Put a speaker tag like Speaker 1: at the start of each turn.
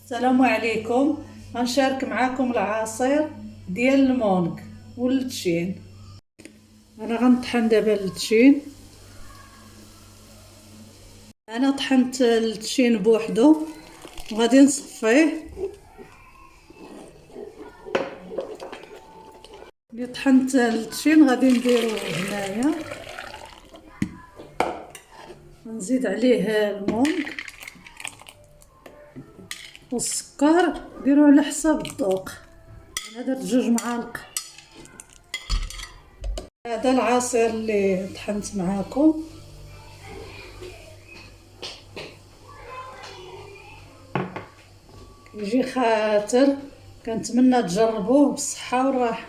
Speaker 1: السلام عليكم. غنشارك معكم العصير ديال المونك والتشين. انا غنطحن دابا التشين. انا طحنت التشين بوحدو وغادي نصفيه. ملي طحنت التشين غادي نديرو هنايا، نزيد عليه المونك والسكر، ديروا على حساب الذوق. انا درت 2 معالق. هذا العصير اللي طحنت معاكم. كيجي خاطر، كنتمنى تجربوه بالصحه والراحه.